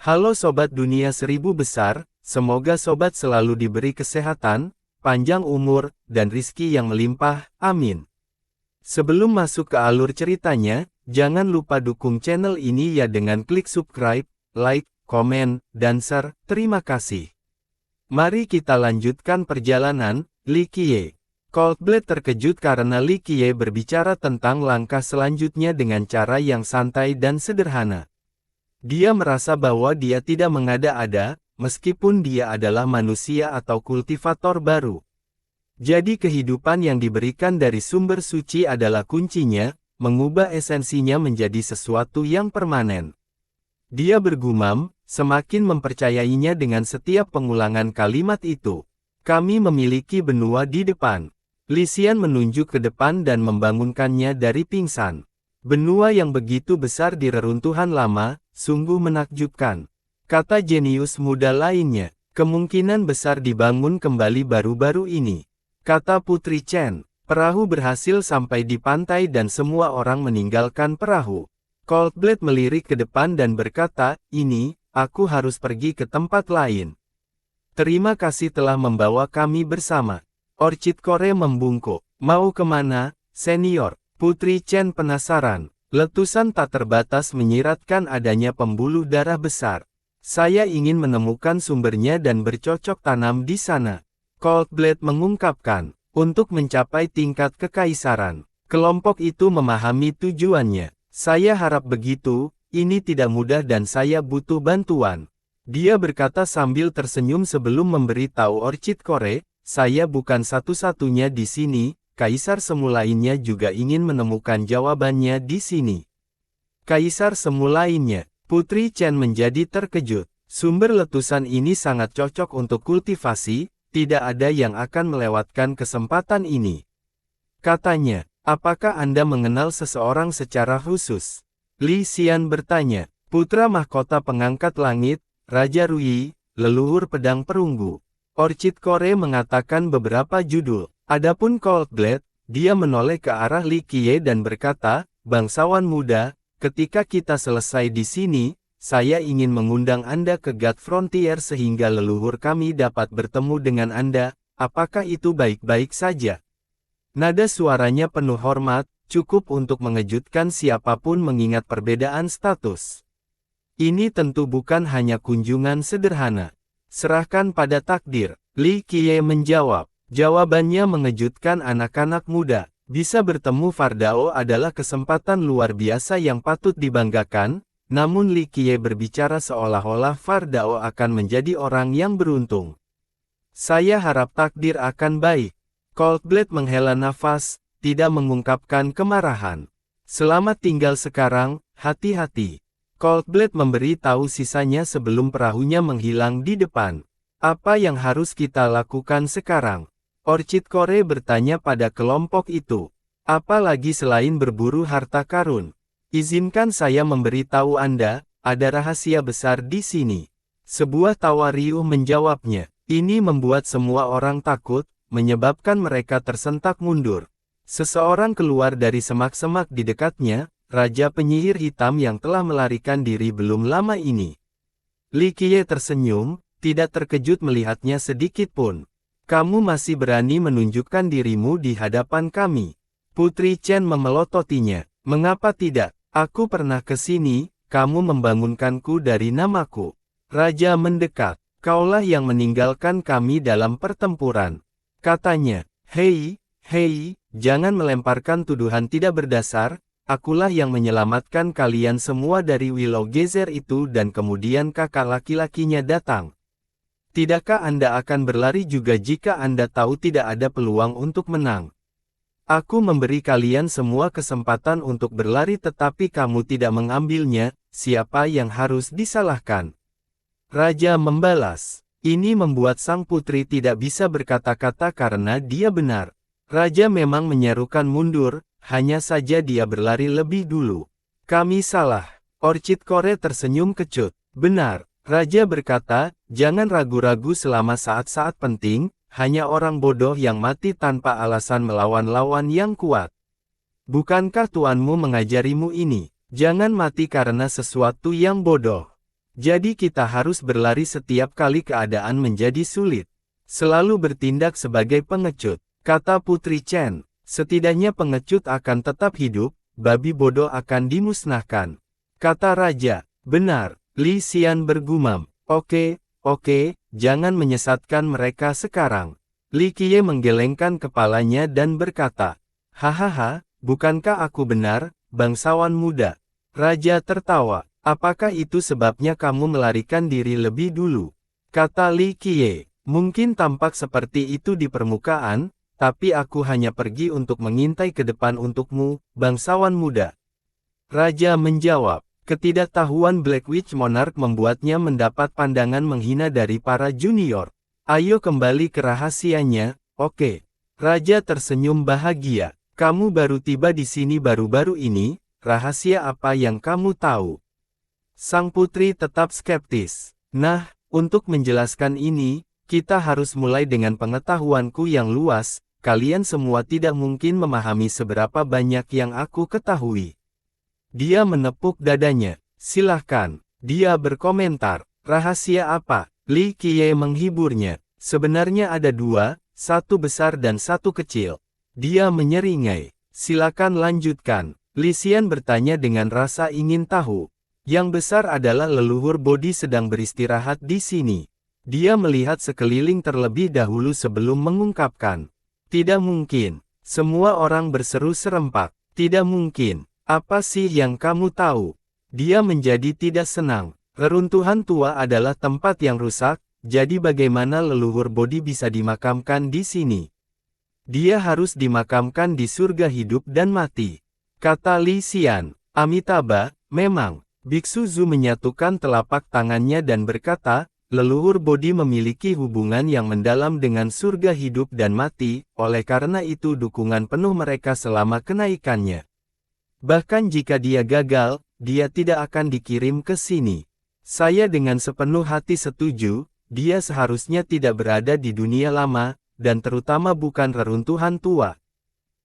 Halo Sobat Dunia Seribu Besar, semoga Sobat selalu diberi kesehatan, panjang umur, dan rizki yang melimpah, amin. Sebelum masuk ke alur ceritanya, jangan lupa dukung channel ini ya dengan klik subscribe, like, komen, dan share, terima kasih. Mari kita lanjutkan perjalanan, Li Qiye. Coldblood terkejut karena Li Qiye berbicara tentang langkah selanjutnya dengan cara yang santai dan sederhana. Dia merasa bahwa dia tidak mengada-ada, meskipun dia adalah manusia atau kultivator baru. Jadi kehidupan yang diberikan dari sumber suci adalah kuncinya, mengubah esensinya menjadi sesuatu yang permanen. Dia bergumam, semakin mempercayainya dengan setiap pengulangan kalimat itu. Kami memiliki benua di depan. Li Xian menunjuk ke depan dan membangunkannya dari pingsan. Benua yang begitu besar di reruntuhan lama, sungguh menakjubkan. Kata jenius muda lainnya, kemungkinan besar dibangun kembali baru-baru ini. Kata Putri Chen, perahu berhasil sampai di pantai dan semua orang meninggalkan perahu. Coldblood melirik ke depan dan berkata, ini, aku harus pergi ke tempat lain. Terima kasih telah membawa kami bersama. Orchid Core membungkuk. Mau kemana, senior? Putri Chen penasaran. Letusan tak terbatas menyiratkan adanya pembuluh darah besar. Saya ingin menemukan sumbernya dan bercocok tanam di sana. Coldblood mengungkapkan, untuk mencapai tingkat kekaisaran. Kelompok itu memahami tujuannya. Saya harap begitu, ini tidak mudah dan saya butuh bantuan. Dia berkata sambil tersenyum sebelum memberitahu Orchid Core, saya bukan satu-satunya di sini, kaisar semu lainnya juga ingin menemukan jawabannya di sini. Kaisar semu lainnya, Putri Chen menjadi terkejut. Sumber letusan ini sangat cocok untuk kultivasi, tidak ada yang akan melewatkan kesempatan ini. Katanya, apakah Anda mengenal seseorang secara khusus? Li Xian bertanya, putra mahkota pengangkat langit, Raja Rui, leluhur pedang perunggu. Orchid Core mengatakan beberapa judul. Adapun Coldblood, dia menoleh ke arah Li Qiye dan berkata, bangsawan muda, ketika kita selesai di sini, saya ingin mengundang Anda ke God Frontier sehingga leluhur kami dapat bertemu dengan Anda, apakah itu baik-baik saja? Nada suaranya penuh hormat, cukup untuk mengejutkan siapapun mengingat perbedaan status. Ini tentu bukan hanya kunjungan sederhana. Serahkan pada takdir, Li Qiye menjawab. Jawabannya mengejutkan anak-anak muda. Bisa bertemu Fardao adalah kesempatan luar biasa yang patut dibanggakan, namun Li Qiye berbicara seolah-olah Fardao akan menjadi orang yang beruntung. Saya harap takdir akan baik. Coldblood menghela nafas, tidak mengungkapkan kemarahan. Selamat tinggal sekarang, hati-hati. Coldblood memberi tahu sisanya sebelum perahunya menghilang di depan. Apa yang harus kita lakukan sekarang? Orchid Core bertanya pada kelompok itu. Apa lagi selain berburu harta karun? Izinkan saya memberitahu Anda, ada rahasia besar di sini. Sebuah tawa riuh menjawabnya. Ini membuat semua orang takut, menyebabkan mereka tersentak mundur. Seseorang keluar dari semak-semak di dekatnya, Raja Penyihir Hitam yang telah melarikan diri belum lama ini. Li Qiye tersenyum, tidak terkejut melihatnya sedikit pun. Kamu masih berani menunjukkan dirimu di hadapan kami. Putri Chen memelototinya. Mengapa tidak? Aku pernah ke sini, kamu membangunkanku dari namaku. Raja mendekat. Kaulah yang meninggalkan kami dalam pertempuran. Katanya, hei, jangan melemparkan tuduhan tidak berdasar. Akulah yang menyelamatkan kalian semua dari Willow Geyser itu dan kemudian kakak laki-lakinya datang. Tidakkah Anda akan berlari juga jika Anda tahu tidak ada peluang untuk menang? Aku memberi kalian semua kesempatan untuk berlari tetapi kamu tidak mengambilnya, siapa yang harus disalahkan? Raja membalas. Ini membuat sang putri tidak bisa berkata-kata karena dia benar. Raja memang menyerukan mundur, hanya saja dia berlari lebih dulu. Kami salah. Orchid Core tersenyum kecut. Benar, Raja berkata, jangan ragu-ragu selama saat-saat penting, hanya orang bodoh yang mati tanpa alasan melawan lawan yang kuat. Bukankah tuanmu mengajarimu ini? Jangan mati karena sesuatu yang bodoh. Jadi kita harus berlari setiap kali keadaan menjadi sulit. Selalu bertindak sebagai pengecut, kata Putri Chen. Setidaknya pengecut akan tetap hidup, babi bodoh akan dimusnahkan. Kata Raja. Benar, Li Xian bergumam. Oke, jangan menyesatkan mereka sekarang. Li Qiye menggelengkan kepalanya dan berkata, hahaha, bukankah aku benar, bangsawan muda? Raja tertawa. Apakah itu sebabnya kamu melarikan diri lebih dulu? Kata Li Qiye. Mungkin tampak seperti itu di permukaan, tapi aku hanya pergi untuk mengintai ke depan untukmu, bangsawan muda. Raja menjawab. Ketidaktahuan Black Witch Monarch membuatnya mendapat pandangan menghina dari para junior. Ayo kembali ke rahasianya, oke. Raja tersenyum bahagia. Kamu baru tiba di sini baru-baru ini, rahasia apa yang kamu tahu? Sang putri tetap skeptis. Nah, untuk menjelaskan ini, kita harus mulai dengan pengetahuanku yang luas. Kalian semua tidak mungkin memahami seberapa banyak yang aku ketahui. Dia menepuk dadanya. Silahkan. Dia berkomentar. Rahasia apa? Li Qiye menghiburnya. Sebenarnya ada dua, satu besar dan satu kecil. Dia menyeringai. Silakan lanjutkan. Li Xian bertanya dengan rasa ingin tahu. Yang besar adalah leluhur Bodhi sedang beristirahat di sini. Dia melihat sekeliling terlebih dahulu sebelum mengungkapkan. Tidak mungkin. Semua orang berseru serempak. Tidak mungkin. Apa sih yang kamu tahu? Dia menjadi tidak senang. Reruntuhan tua adalah tempat yang rusak, jadi bagaimana leluhur Bodhi bisa dimakamkan di sini? Dia harus dimakamkan di surga hidup dan mati. Kata Li Xian. Amitabha, memang. Biksu Zhu menyatukan telapak tangannya dan berkata, leluhur Bodhi memiliki hubungan yang mendalam dengan surga hidup dan mati, oleh karena itu dukungan penuh mereka selama kenaikannya. Bahkan jika dia gagal, dia tidak akan dikirim ke sini. Saya dengan sepenuh hati setuju, dia seharusnya tidak berada di dunia lama, dan terutama bukan reruntuhan tua.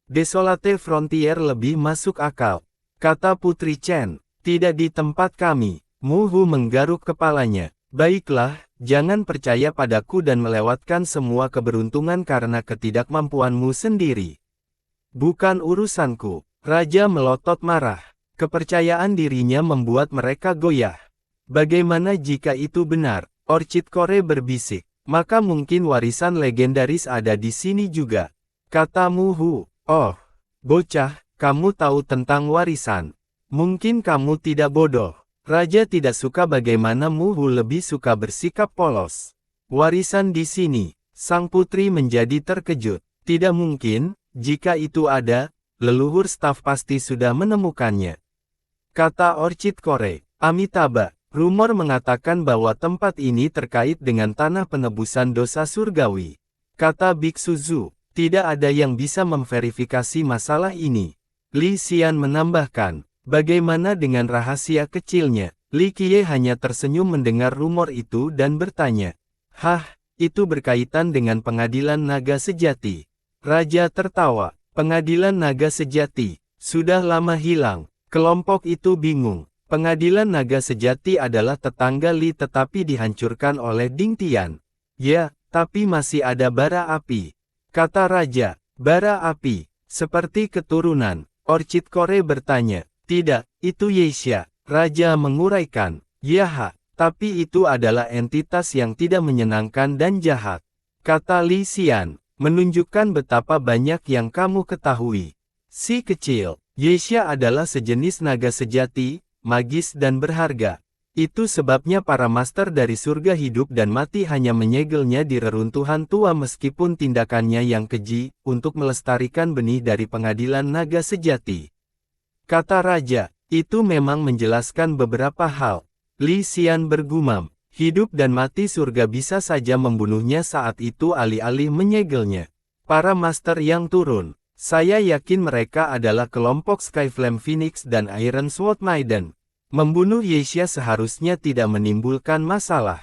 Desolate Frontier lebih masuk akal. Kata Putri Chen, tidak di tempat kami. Mu Hu menggaruk kepalanya. Baiklah, jangan percaya padaku dan melewatkan semua keberuntungan karena ketidakmampuanmu sendiri. Bukan urusanku. Raja melotot marah. Kepercayaan dirinya membuat mereka goyah. Bagaimana jika itu benar? Orchid Core berbisik. Maka mungkin warisan legendaris ada di sini juga. Kata Mu Hu. Oh, bocah, kamu tahu tentang warisan. Mungkin kamu tidak bodoh. Raja tidak suka bagaimana Mu Hu lebih suka bersikap polos. Warisan di sini. Sang putri menjadi terkejut. Tidak mungkin, jika itu ada, leluhur staf pasti sudah menemukannya. Kata Orchid Core. Amitabha, rumor mengatakan bahwa tempat ini terkait dengan tanah penebusan dosa surgawi. Kata Biksu Zhu, tidak ada yang bisa memverifikasi masalah ini. Li Xian menambahkan, bagaimana dengan rahasia kecilnya? Li Qiye hanya tersenyum mendengar rumor itu dan bertanya, hah, itu berkaitan dengan pengadilan naga sejati. Raja tertawa. Pengadilan naga sejati, sudah lama hilang. Kelompok itu bingung. Pengadilan naga sejati adalah tetangga Li tetapi dihancurkan oleh Ding Tian. Ya, tapi masih ada bara api. Kata Raja, bara api, seperti keturunan. Orchid Core bertanya, tidak, itu Yeisha. Raja menguraikan, yaha, tapi itu adalah entitas yang tidak menyenangkan dan jahat. Kata Li Xian. Menunjukkan betapa banyak yang kamu ketahui. Si kecil, Yeisha adalah sejenis naga sejati, magis dan berharga. Itu sebabnya para master dari surga hidup dan mati hanya menyegelnya di reruntuhan tua meskipun tindakannya yang keji, untuk melestarikan benih dari pengadilan naga sejati. Kata Raja, itu memang menjelaskan beberapa hal. Li Xian bergumam. Hidup dan mati surga bisa saja membunuhnya saat itu alih-alih menyegelnya. Para master yang turun, saya yakin mereka adalah kelompok Skyflame Phoenix dan Iron Sword Maiden. Membunuh Yeisha seharusnya tidak menimbulkan masalah.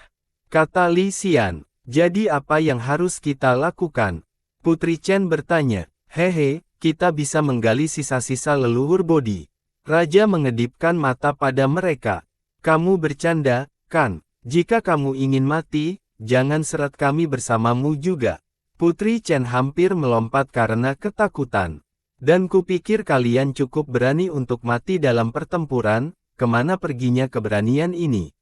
Kata Li Xian, jadi apa yang harus kita lakukan? Putri Chen bertanya, hehe, kita bisa menggali sisa-sisa leluhur Bodhi. Raja mengedipkan mata pada mereka. Kamu bercanda? kan? Jika kamu ingin mati, jangan seret kami bersamamu juga. Putri Chen hampir melompat karena ketakutan. Dan kupikir kalian cukup berani untuk mati dalam pertempuran, kemana perginya keberanian ini?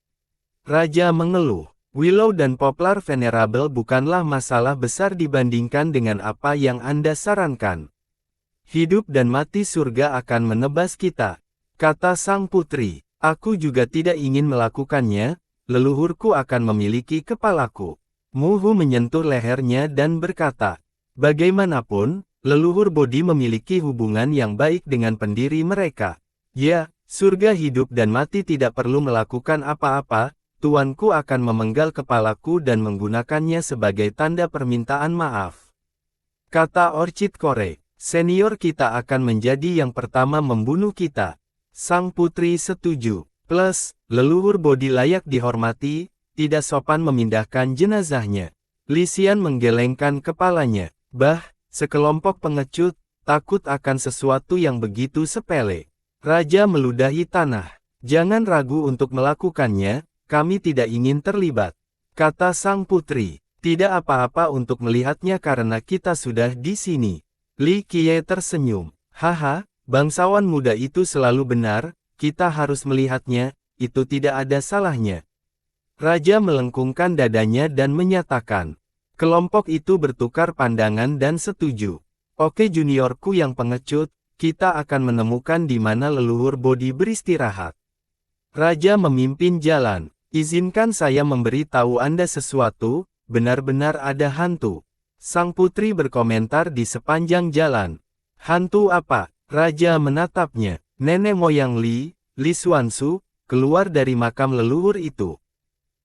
Raja mengeluh. Willow dan Poplar Venerable bukanlah masalah besar dibandingkan dengan apa yang Anda sarankan. Hidup dan mati surga akan menebas kita, kata sang putri. Aku juga tidak ingin melakukannya, leluhurku akan memiliki kepalaku. Muhu menyentuh lehernya dan berkata, bagaimanapun, leluhur Bodhi memiliki hubungan yang baik dengan pendiri mereka. Ya, surga hidup dan mati tidak perlu melakukan apa-apa. Tuanku akan memenggal kepalaku dan menggunakannya sebagai tanda permintaan maaf. Kata Orchid Core, senior kita akan menjadi yang pertama membunuh kita. Sang putri setuju. Plus, leluhur Bodhi layak dihormati, tidak sopan memindahkan jenazahnya. Li Xian menggelengkan kepalanya. Sekelompok pengecut, takut akan sesuatu yang begitu sepele. Raja meludahi tanah. Jangan ragu untuk melakukannya. Kami tidak ingin terlibat, kata sang putri. Tidak apa-apa untuk melihatnya karena kita sudah di sini. Li Qiye tersenyum. Haha, bangsawan muda itu selalu benar, kita harus melihatnya, itu tidak ada salahnya. Raja melengkungkan dadanya dan menyatakan. Kelompok itu bertukar pandangan dan setuju. Oke juniorku yang pengecut, kita akan menemukan di mana leluhur Bodhi beristirahat. Raja memimpin jalan. Izinkan saya memberitahu Anda sesuatu, benar-benar ada hantu. Sang putri berkomentar di sepanjang jalan. Hantu apa? Raja menatapnya. Nenek moyang Li Xuanzu, keluar dari makam leluhur itu.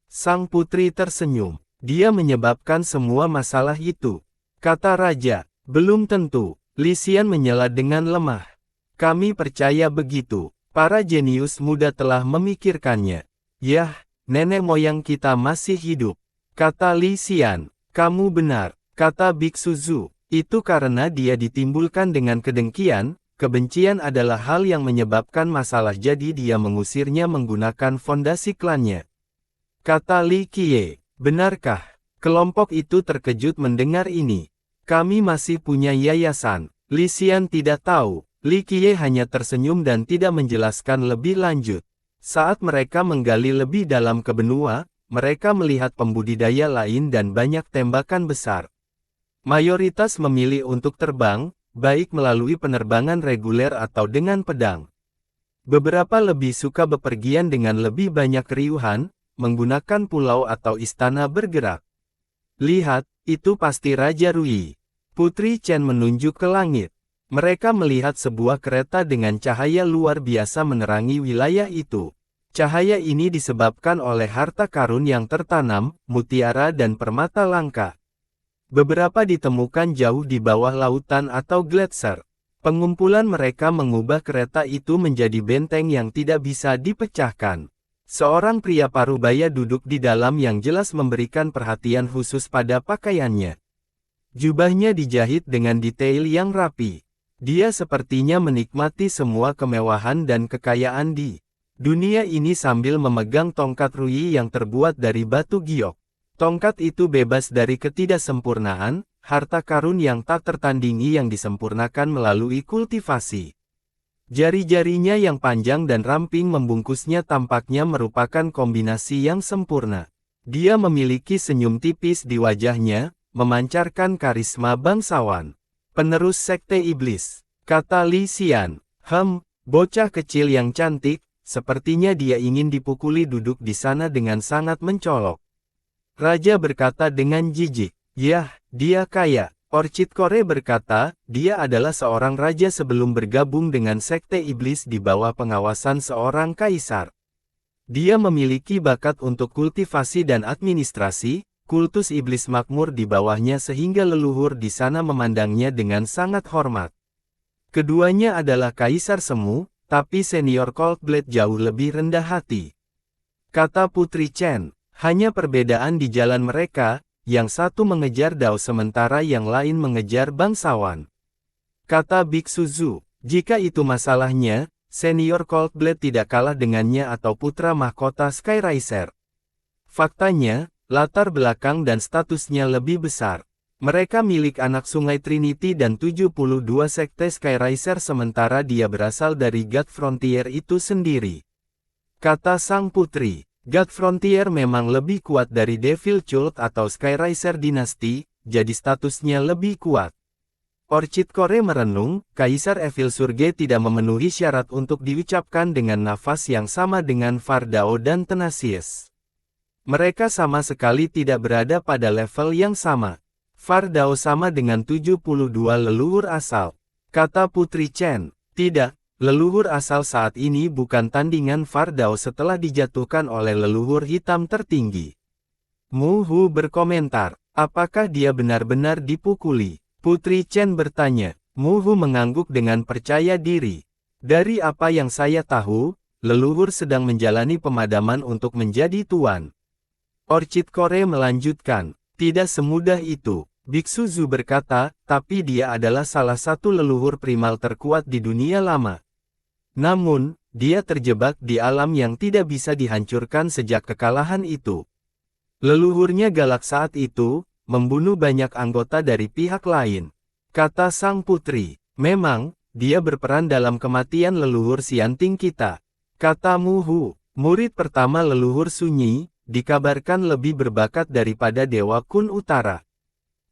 Sang putri tersenyum. Dia menyebabkan semua masalah itu. Kata Raja, belum tentu. Li Xian menyela dengan lemah. Kami percaya begitu. Para jenius muda telah memikirkannya. Yah. Nenek moyang kita masih hidup, kata Li Xian. Kamu benar, kata Biksu Zhu. Itu karena dia ditimbulkan dengan kedengkian, kebencian adalah hal yang menyebabkan masalah jadi dia mengusirnya menggunakan fondasi klannya. Kata Li Qiye, benarkah? Kelompok itu terkejut mendengar ini. Kami masih punya yayasan. Li Xian tidak tahu. Li Qiye hanya tersenyum dan tidak menjelaskan lebih lanjut. Saat mereka menggali lebih dalam ke benua, mereka melihat pembudidaya lain dan banyak tembakan besar. Mayoritas memilih untuk terbang, baik melalui penerbangan reguler atau dengan pedang. Beberapa lebih suka bepergian dengan lebih banyak keriuhan, menggunakan pulau atau istana bergerak. Lihat, itu pasti Raja Rui. Putri Chen menunjuk ke langit. Mereka melihat sebuah kereta dengan cahaya luar biasa menerangi wilayah itu. Cahaya ini disebabkan oleh harta karun yang tertanam, mutiara dan permata langka. Beberapa ditemukan jauh di bawah lautan atau gletser. Pengumpulan mereka mengubah kereta itu menjadi benteng yang tidak bisa dipecahkan. Seorang pria parubaya duduk di dalam yang jelas memberikan perhatian khusus pada pakaiannya. Jubahnya dijahit dengan detail yang rapi. Dia sepertinya menikmati semua kemewahan dan kekayaan di dunia ini sambil memegang tongkat Rui yang terbuat dari batu giok. Tongkat itu bebas dari ketidaksempurnaan, harta karun yang tak tertandingi yang disempurnakan melalui kultivasi. Jari-jarinya yang panjang dan ramping membungkusnya tampaknya merupakan kombinasi yang sempurna. Dia memiliki senyum tipis di wajahnya, memancarkan karisma bangsawan. Penerus Sekte Iblis, kata Li Xian. Bocah kecil yang cantik, sepertinya dia ingin dipukuli duduk di sana dengan sangat mencolok. Raja berkata dengan jijik, yah, dia kaya. Orchid Core berkata, dia adalah seorang raja sebelum bergabung dengan Sekte Iblis di bawah pengawasan seorang kaisar. Dia memiliki bakat untuk kultivasi dan administrasi, kultus iblis makmur di bawahnya sehingga leluhur di sana memandangnya dengan sangat hormat. Keduanya adalah kaisar semu, tapi senior Coldblade jauh lebih rendah hati. Kata Putri Chen, hanya perbedaan di jalan mereka, yang satu mengejar Dao sementara yang lain mengejar bangsawan. Kata Biksu Zhu, jika itu masalahnya, senior Coldblade tidak kalah dengannya atau putra mahkota Skyriser. Faktanya, latar belakang dan statusnya lebih besar. Mereka milik anak Sungai Trinity dan 72 sekte Skyriser sementara dia berasal dari God Frontier itu sendiri. Kata sang putri, God Frontier memang lebih kuat dari Devil Cult atau Skyriser Dynasty, jadi statusnya lebih kuat. Orchid Core merenung, Kaisar Evil Surge tidak memenuhi syarat untuk diucapkan dengan nafas yang sama dengan Fardao dan Tenasius. Mereka sama sekali tidak berada pada level yang sama. Fardao sama dengan 72 leluhur asal. Kata Putri Chen, tidak, leluhur asal saat ini bukan tandingan Fardao setelah dijatuhkan oleh leluhur hitam tertinggi. Mu Hu berkomentar, apakah dia benar-benar dipukuli? Putri Chen bertanya. Mu Hu mengangguk dengan percaya diri. Dari apa yang saya tahu, leluhur sedang menjalani pemadaman untuk menjadi tuan. Orchid Core melanjutkan, tidak semudah itu. Biksu Zhu berkata, tapi dia adalah salah satu leluhur primal terkuat di dunia lama. Namun, dia terjebak di alam yang tidak bisa dihancurkan sejak kekalahan itu. Leluhurnya galak saat itu, membunuh banyak anggota dari pihak lain. Kata sang putri, memang, dia berperan dalam kematian leluhur Xianting kita. Kata Mu Hu, murid pertama leluhur Sunyi, dikabarkan lebih berbakat daripada Dewa Kun Utara.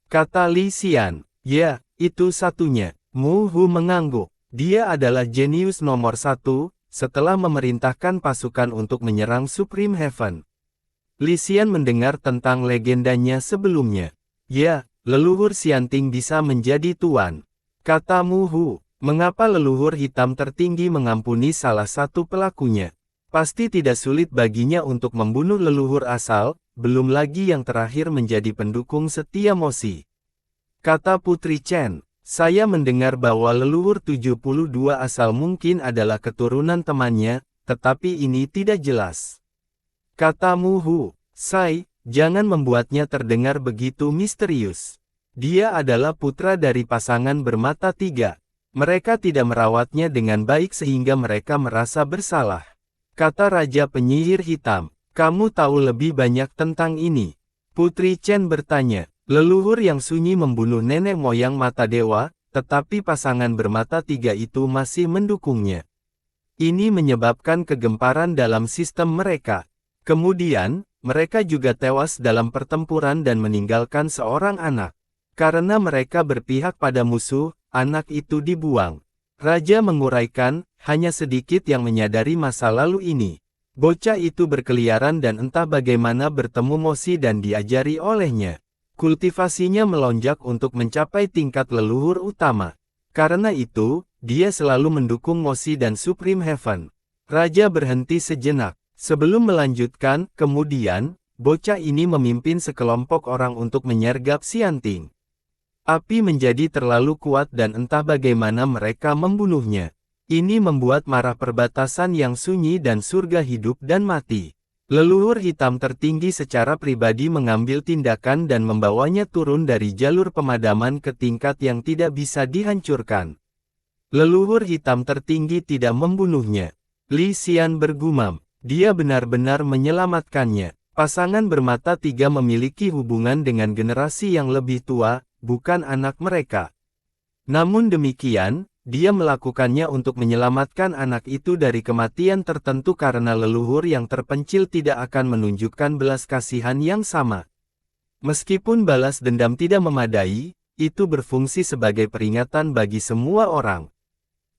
Kata Li Xian, ya, itu satunya. Mu Hu mengangguk, dia adalah jenius nomor 1, setelah memerintahkan pasukan untuk menyerang Supreme Heaven. Li Xian mendengar tentang legendanya sebelumnya. Ya, leluhur Xianting bisa menjadi tuan. Kata Mu Hu, mengapa leluhur hitam tertinggi mengampuni salah satu pelakunya? Pasti tidak sulit baginya untuk membunuh leluhur asal, belum lagi yang terakhir menjadi pendukung setia Mosi. Kata Putri Chen, saya mendengar bahwa leluhur 72 asal mungkin adalah keturunan temannya, tetapi ini tidak jelas. Kata Mu Hu, Sai, jangan membuatnya terdengar begitu misterius. Dia adalah putra dari pasangan bermata 3. Mereka tidak merawatnya dengan baik sehingga mereka merasa bersalah. Kata Raja Penyihir Hitam, kamu tahu lebih banyak tentang ini. Putri Chen bertanya, leluhur yang sunyi membunuh nenek moyang mata dewa, tetapi pasangan bermata 3 itu masih mendukungnya. Ini menyebabkan kegemparan dalam sistem mereka. Kemudian, mereka juga tewas dalam pertempuran dan meninggalkan seorang anak. Karena mereka berpihak pada musuh, anak itu dibuang. Raja menguraikan, hanya sedikit yang menyadari masa lalu ini. Bocah itu berkeliaran dan entah bagaimana bertemu Mosi dan diajari olehnya. Kultivasinya melonjak untuk mencapai tingkat leluhur utama. Karena itu, dia selalu mendukung Mosi dan Supreme Heaven. Raja berhenti sejenak. Sebelum melanjutkan, kemudian, bocah ini memimpin sekelompok orang untuk menyergap Xianting. Api menjadi terlalu kuat dan entah bagaimana mereka membunuhnya. Ini membuat marah perbatasan yang sunyi dan surga hidup dan mati. Leluhur hitam tertinggi secara pribadi mengambil tindakan dan membawanya turun dari jalur pemadaman ke tingkat yang tidak bisa dihancurkan. Leluhur hitam tertinggi tidak membunuhnya. Li Xian bergumam. Dia benar-benar menyelamatkannya. Pasangan bermata 3 memiliki hubungan dengan generasi yang lebih tua, bukan anak mereka. Namun demikian, dia melakukannya untuk menyelamatkan anak itu dari kematian tertentu karena leluhur yang terpencil tidak akan menunjukkan belas kasihan yang sama. Meskipun balas dendam tidak memadai, itu berfungsi sebagai peringatan bagi semua orang.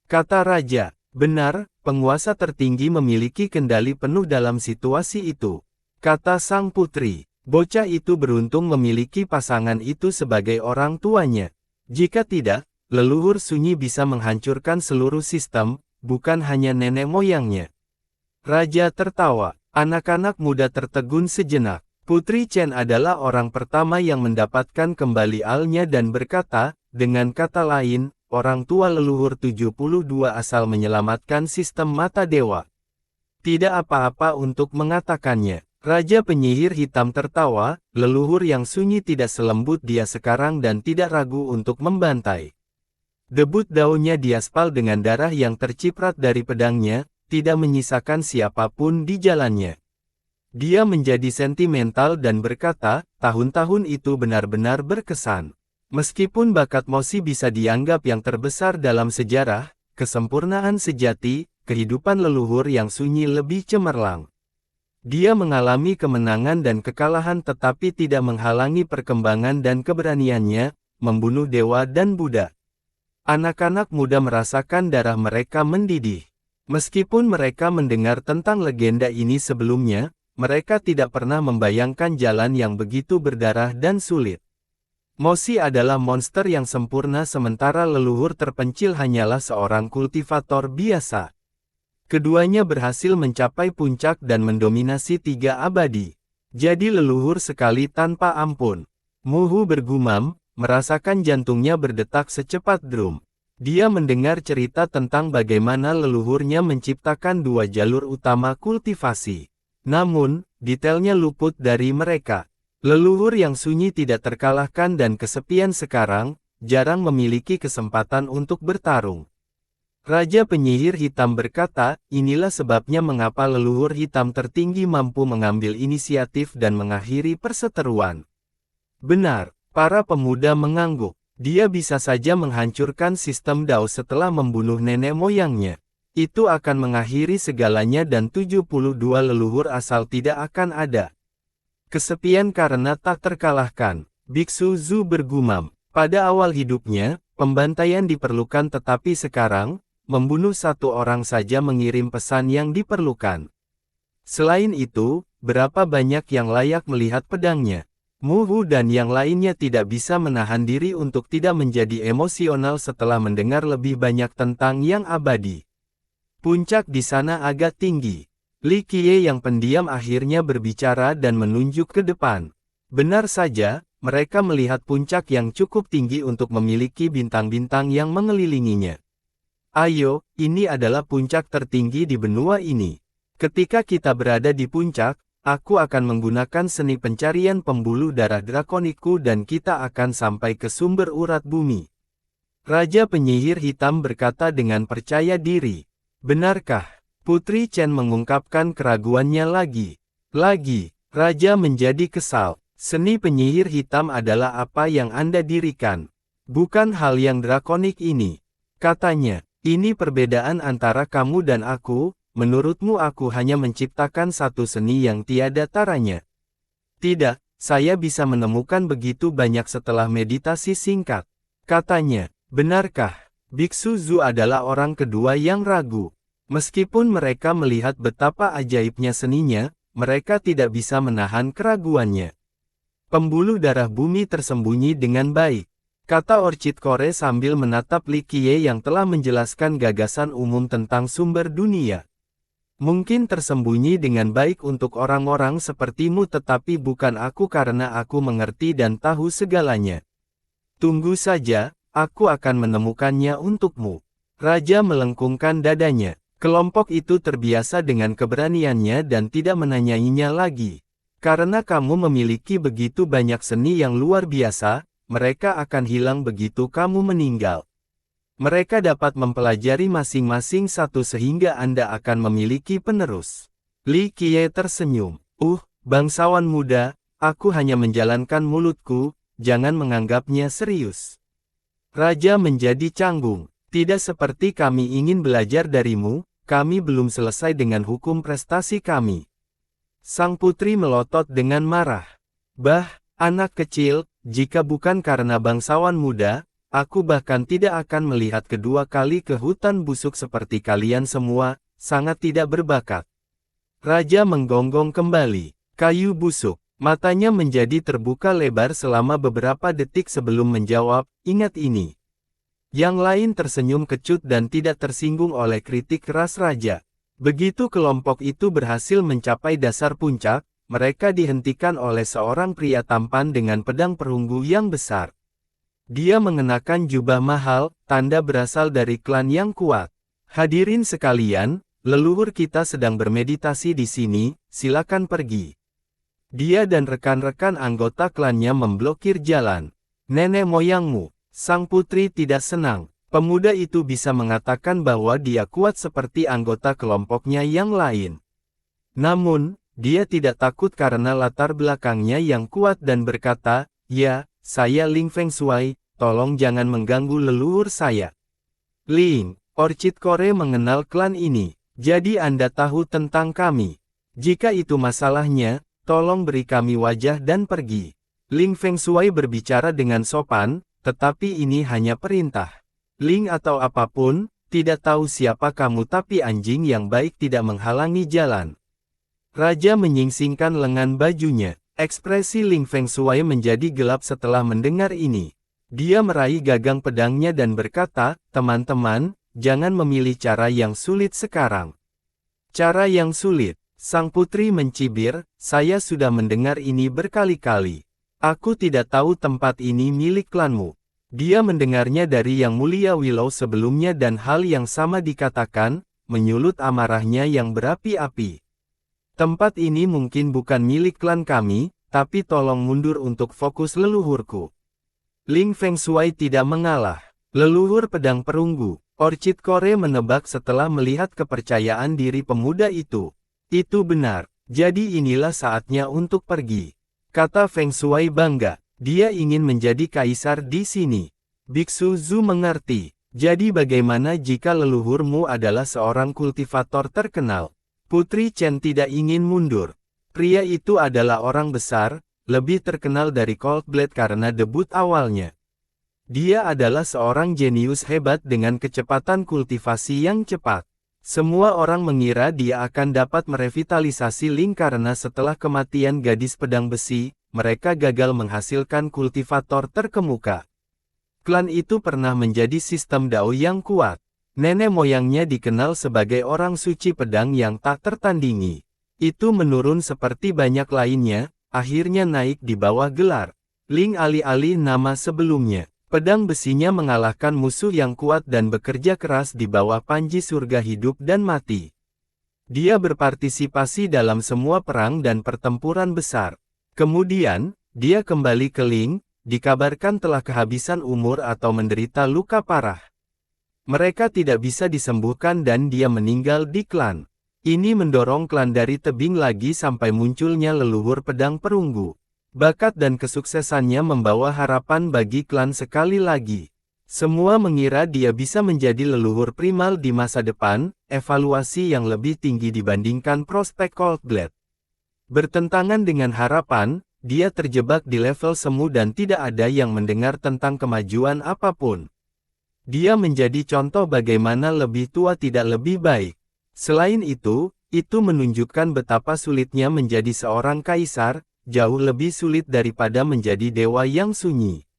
Kata Raja, benar, penguasa tertinggi memiliki kendali penuh dalam situasi itu. Kata sang putri, bocah itu beruntung memiliki pasangan itu sebagai orang tuanya. Jika tidak, leluhur sunyi bisa menghancurkan seluruh sistem, bukan hanya nenek moyangnya. Raja tertawa, anak-anak muda tertegun sejenak. Putri Chen adalah orang pertama yang mendapatkan kembali alnya dan berkata, dengan kata lain, orang tua leluhur 72 asal menyelamatkan sistem mata dewa. Tidak apa-apa untuk mengatakannya. Raja Penyihir Hitam tertawa, leluhur yang sunyi tidak selembut dia sekarang dan tidak ragu untuk membantai. Debut daunnya diaspal dengan darah yang terciprat dari pedangnya, tidak menyisakan siapapun di jalannya. Dia menjadi sentimental dan berkata, tahun-tahun itu benar-benar berkesan. Meskipun bakat Mosi bisa dianggap yang terbesar dalam sejarah, kesempurnaan sejati, kehidupan leluhur yang sunyi lebih cemerlang. Dia mengalami kemenangan dan kekalahan tetapi tidak menghalangi perkembangan dan keberaniannya, membunuh dewa dan Buddha. Anak-anak muda merasakan darah mereka mendidih. Meskipun mereka mendengar tentang legenda ini sebelumnya, mereka tidak pernah membayangkan jalan yang begitu berdarah dan sulit. Mosi adalah monster yang sempurna sementara leluhur terpencil hanyalah seorang kultivator biasa. Keduanya berhasil mencapai puncak dan mendominasi 3 abadi. Jadi leluhur sekali tanpa ampun. Muhu bergumam, merasakan jantungnya berdetak secepat drum. Dia mendengar cerita tentang bagaimana leluhurnya menciptakan 2 jalur utama kultivasi. Namun, detailnya luput dari mereka. Leluhur yang sunyi tidak terkalahkan dan kesepian sekarang, jarang memiliki kesempatan untuk bertarung. Raja Penyihir Hitam berkata, inilah sebabnya mengapa leluhur hitam tertinggi mampu mengambil inisiatif dan mengakhiri perseteruan. Benar, para pemuda mengangguk. Dia bisa saja menghancurkan sistem Dao setelah membunuh nenek moyangnya. Itu akan mengakhiri segalanya dan 72 leluhur asal tidak akan ada. Kesepian karena tak terkalahkan. Biksu Zhu bergumam. Pada awal hidupnya, pembantaian diperlukan tetapi sekarang, membunuh 1 orang saja mengirim pesan yang diperlukan. Selain itu, berapa banyak yang layak melihat pedangnya? Muhu dan yang lainnya tidak bisa menahan diri untuk tidak menjadi emosional setelah mendengar lebih banyak tentang yang abadi. Puncak di sana agak tinggi. Li Qiye yang pendiam akhirnya berbicara dan menunjuk ke depan. Benar saja, mereka melihat puncak yang cukup tinggi untuk memiliki bintang-bintang yang mengelilinginya. Ayo, ini adalah puncak tertinggi di benua ini. Ketika kita berada di puncak, aku akan menggunakan seni pencarian pembuluh darah drakoniku dan kita akan sampai ke sumber urat bumi. Raja Penyihir Hitam berkata dengan percaya diri. Benarkah? Putri Chen mengungkapkan keraguannya lagi. Raja menjadi kesal. Seni penyihir hitam adalah apa yang Anda dirikan. Bukan hal yang drakonik ini. Katanya, ini perbedaan antara kamu dan aku, menurutmu aku hanya menciptakan satu seni yang tiada taranya. Tidak, saya bisa menemukan begitu banyak setelah meditasi singkat. Katanya, benarkah? Biksu Zhu adalah orang kedua yang ragu. Meskipun mereka melihat betapa ajaibnya seninya, mereka tidak bisa menahan keraguannya. Pembuluh darah bumi tersembunyi dengan baik, kata Orchid Core sambil menatap Li Qiye yang telah menjelaskan gagasan umum tentang sumber dunia. Mungkin tersembunyi dengan baik untuk orang-orang sepertimu tetapi bukan aku karena aku mengerti dan tahu segalanya. Tunggu saja. Aku akan menemukannya untukmu. Raja melengkungkan dadanya. Kelompok itu terbiasa dengan keberaniannya dan tidak menanyainya lagi. Karena kamu memiliki begitu banyak seni yang luar biasa, mereka akan hilang begitu kamu meninggal. Mereka dapat mempelajari masing-masing satu sehingga Anda akan memiliki penerus. Li Qiye tersenyum. Bangsawan muda, aku hanya menjalankan mulutku, jangan menganggapnya serius. Raja menjadi canggung. Tidak seperti kami ingin belajar darimu, kami belum selesai dengan hukum prestasi kami. Sang putri melotot dengan marah. Bah, anak kecil, jika bukan karena bangsawan muda, aku bahkan tidak akan melihat kedua kali ke hutan busuk seperti kalian semua, sangat tidak berbakat. Raja menggonggong kembali. Kayu busuk. Matanya menjadi terbuka lebar selama beberapa detik sebelum menjawab, ingat ini. Yang lain tersenyum kecut dan tidak tersinggung oleh kritik keras raja. Begitu kelompok itu berhasil mencapai dasar puncak, mereka dihentikan oleh seorang pria tampan dengan pedang perunggu yang besar. Dia mengenakan jubah mahal, tanda berasal dari klan yang kuat. Hadirin sekalian, leluhur kita sedang bermeditasi di sini, silakan pergi. Dia dan rekan-rekan anggota klannya memblokir jalan. Nenek moyangmu, sang putri tidak senang. Pemuda itu bisa mengatakan bahwa dia kuat seperti anggota kelompoknya yang lain. Namun, Dia tidak takut karena latar belakangnya yang kuat dan berkata, "Ya, saya Ling Feng Shui, tolong jangan mengganggu leluhur saya." "Ling, Orchid Core mengenal klan ini, jadi Anda tahu tentang kami. Jika itu masalahnya, tolong beri kami wajah dan pergi." Ling Feng Shui berbicara dengan sopan, tetapi ini hanya perintah. "Ling atau apapun, tidak tahu siapa kamu tapi anjing yang baik tidak menghalangi jalan." Raja menyingsingkan lengan bajunya. Ekspresi Ling Feng Shui menjadi gelap setelah mendengar ini. Dia meraih gagang pedangnya dan berkata, "Teman-teman, jangan memilih cara yang sulit sekarang." "Cara yang sulit?" Sang putri mencibir, "Saya sudah mendengar ini berkali-kali. Aku tidak tahu tempat ini milik klanmu." Dia mendengarnya dari Yang Mulia Willow sebelumnya dan hal yang sama dikatakan, menyulut amarahnya yang berapi-api. "Tempat ini mungkin bukan milik klan kami, tapi tolong mundur untuk fokus leluhurku." Ling Feng Shui tidak mengalah. "Leluhur pedang perunggu." Orchid Core menebak setelah melihat kepercayaan diri pemuda itu. "Itu benar, jadi inilah saatnya untuk pergi," kata Feng Shui bangga. "Dia ingin menjadi kaisar di sini." Biksu Zhu mengerti. "Jadi bagaimana jika leluhurmu adalah seorang kultivator terkenal?" Putri Chen tidak ingin mundur. Pria itu adalah orang besar, lebih terkenal dari Cold Blade karena debut awalnya. Dia adalah seorang jenius hebat dengan kecepatan kultivasi yang cepat. Semua orang mengira dia akan dapat merevitalisasi Ling karena setelah kematian gadis pedang besi, mereka gagal menghasilkan kultivator terkemuka. Klan itu pernah menjadi sistem Dao yang kuat. Nenek moyangnya dikenal sebagai orang suci pedang yang tak tertandingi. Itu menurun seperti banyak lainnya, akhirnya naik di bawah gelar Ling alih-alih nama sebelumnya. Pedang besinya mengalahkan musuh yang kuat dan bekerja keras di bawah panji surga hidup dan mati. Dia berpartisipasi dalam semua perang dan pertempuran besar. Kemudian, dia kembali ke Ling, dikabarkan telah kehabisan umur atau menderita luka parah. Mereka tidak bisa disembuhkan dan dia meninggal di klan. Ini mendorong klan dari tebing lagi sampai munculnya leluhur pedang perunggu. Bakat dan kesuksesannya membawa harapan bagi klan sekali lagi. Semua mengira dia bisa menjadi leluhur primal di masa depan, evaluasi yang lebih tinggi dibandingkan prospek Cold Blade. Bertentangan dengan harapan, dia terjebak di level semu dan tidak ada yang mendengar tentang kemajuan apapun. Dia menjadi contoh bagaimana lebih tua tidak lebih baik. Selain itu menunjukkan betapa sulitnya menjadi seorang kaisar, jauh lebih sulit daripada menjadi dewa yang sunyi.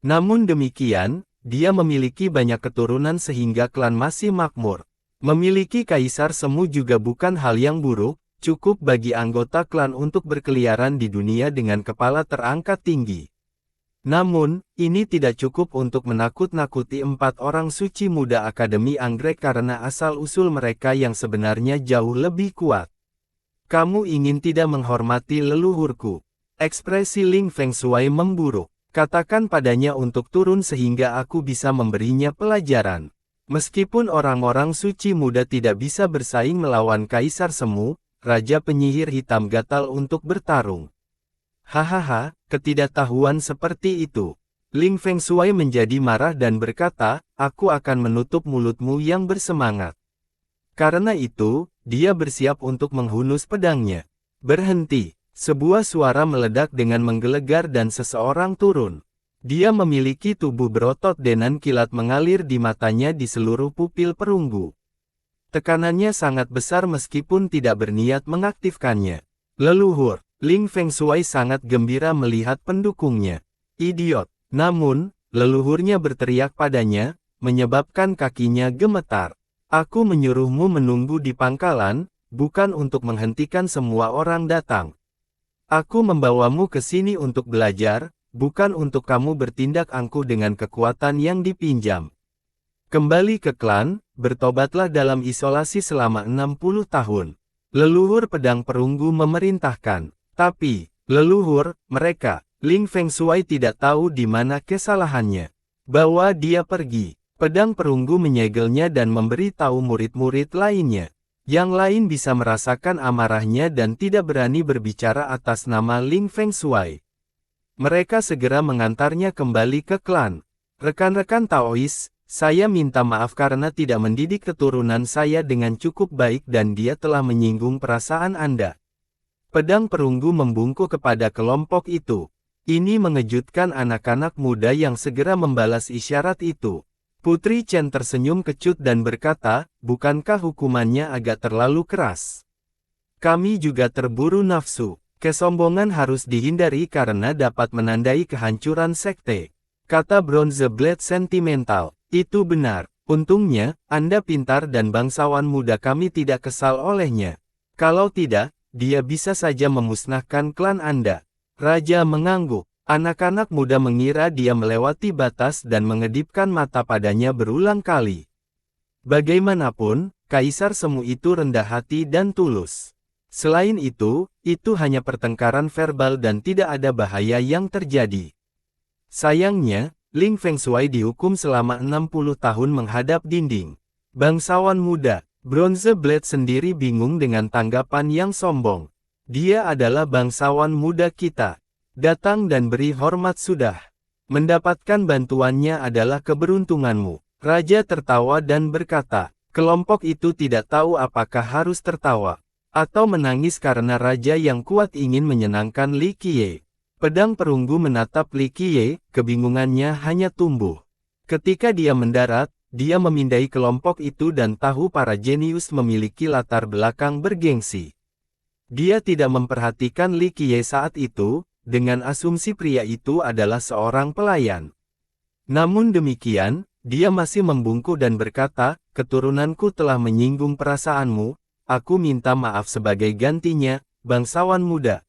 Namun demikian, dia memiliki banyak keturunan sehingga klan masih makmur. Memiliki kaisar semu juga bukan hal yang buruk, cukup bagi anggota klan untuk berkeliaran di dunia dengan kepala terangkat tinggi. Namun, ini tidak cukup untuk menakut-nakuti 4 orang suci muda Akademi Anggrek karena asal-usul mereka yang sebenarnya jauh lebih kuat. "Kamu ingin tidak menghormati leluhurku?" Ekspresi Ling Feng Shui memburuk. "Katakan padanya untuk turun sehingga aku bisa memberinya pelajaran." Meskipun orang-orang suci muda tidak bisa bersaing melawan Kaisar Semu, Raja Penyihir Hitam gatal untuk bertarung. "Hahaha, ketidaktahuan seperti itu." Ling Feng Shui menjadi marah dan berkata, "Aku akan menutup mulutmu yang bersemangat." Karena itu, dia bersiap untuk menghunus pedangnya. "Berhenti!" Sebuah suara meledak dengan menggelegar dan seseorang turun. Dia memiliki tubuh berotot dan kilat mengalir di matanya di seluruh pupil perunggu. Tekanannya sangat besar meskipun tidak berniat mengaktifkannya. "Leluhur!" Ling Feng Shui sangat gembira melihat pendukungnya. "Idiot!" Namun, leluhurnya berteriak padanya, menyebabkan kakinya gemetar. "Aku menyuruhmu menunggu di pangkalan, bukan untuk menghentikan semua orang datang. Aku membawamu ke sini untuk belajar, bukan untuk kamu bertindak angkuh dengan kekuatan yang dipinjam. Kembali ke klan, bertobatlah dalam isolasi selama 60 tahun. Leluhur pedang perunggu memerintahkan. Tapi, leluhur, mereka, Ling Feng Shui tidak tahu di mana kesalahannya. Bawa dia pergi. Pedang perunggu menyegelnya dan memberi tahu murid-murid lainnya. Yang lain bisa merasakan amarahnya dan tidak berani berbicara atas nama Ling Fengshui. Mereka segera mengantarnya kembali ke klan. Rekan-rekan Taois, saya minta maaf karena tidak mendidik keturunan saya dengan cukup baik dan dia telah menyinggung perasaan Anda. Pedang perunggu membungkuk kepada kelompok itu. Ini mengejutkan anak-anak muda yang segera membalas isyarat itu. Putri Chen tersenyum kecut dan berkata, bukankah hukumannya agak terlalu keras? Kami juga terburu nafsu. Kesombongan harus dihindari karena dapat menandai kehancuran sekte. Kata Bronze Blade sentimental. Itu benar. Untungnya, Anda pintar dan bangsawan muda kami tidak kesal olehnya. Kalau tidak, dia bisa saja memusnahkan klan Anda. Raja mengangguk. Anak-anak muda mengira dia melewati batas dan mengedipkan mata padanya berulang kali. Bagaimanapun, Kaisar Semu itu rendah hati dan tulus. Selain itu hanya pertengkaran verbal dan tidak ada bahaya yang terjadi. Sayangnya, Ling Fengshui dihukum selama 60 tahun menghadap dinding. Bangsawan muda, Bronze Blade sendiri bingung dengan tanggapan yang sombong. Dia adalah bangsawan muda kita. Datang dan beri hormat sudah. Mendapatkan bantuannya adalah keberuntunganmu. Raja tertawa dan berkata, kelompok itu tidak tahu apakah harus tertawa atau menangis karena raja yang kuat ingin menyenangkan Li Qiye. Pedang perunggu menatap Li Qiye, kebingungannya hanya tumbuh. Ketika dia mendarat, dia memindai kelompok itu dan tahu para jenius memiliki latar belakang bergengsi. Dia tidak memperhatikan Li Qiye saat itu, dengan asumsi pria itu adalah seorang pelayan. Namun demikian, dia masih membungkuk dan berkata, keturunanku telah menyinggung perasaanmu. Aku minta maaf sebagai gantinya, bangsawan muda.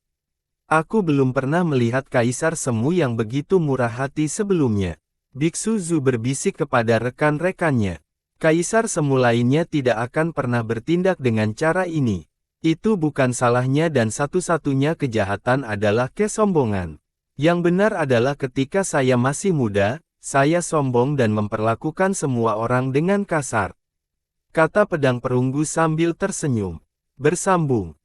Aku belum pernah melihat Kaisar Semu yang begitu murah hati sebelumnya. Biksu Zhu berbisik kepada rekan-rekannya. Kaisar Semu lainnya tidak akan pernah bertindak dengan cara ini. Itu bukan salahnya dan satu-satunya kejahatan adalah kesombongan. Yang benar adalah ketika saya masih muda, saya sombong dan memperlakukan semua orang dengan kasar. Kata pedang perunggu sambil tersenyum. Bersambung,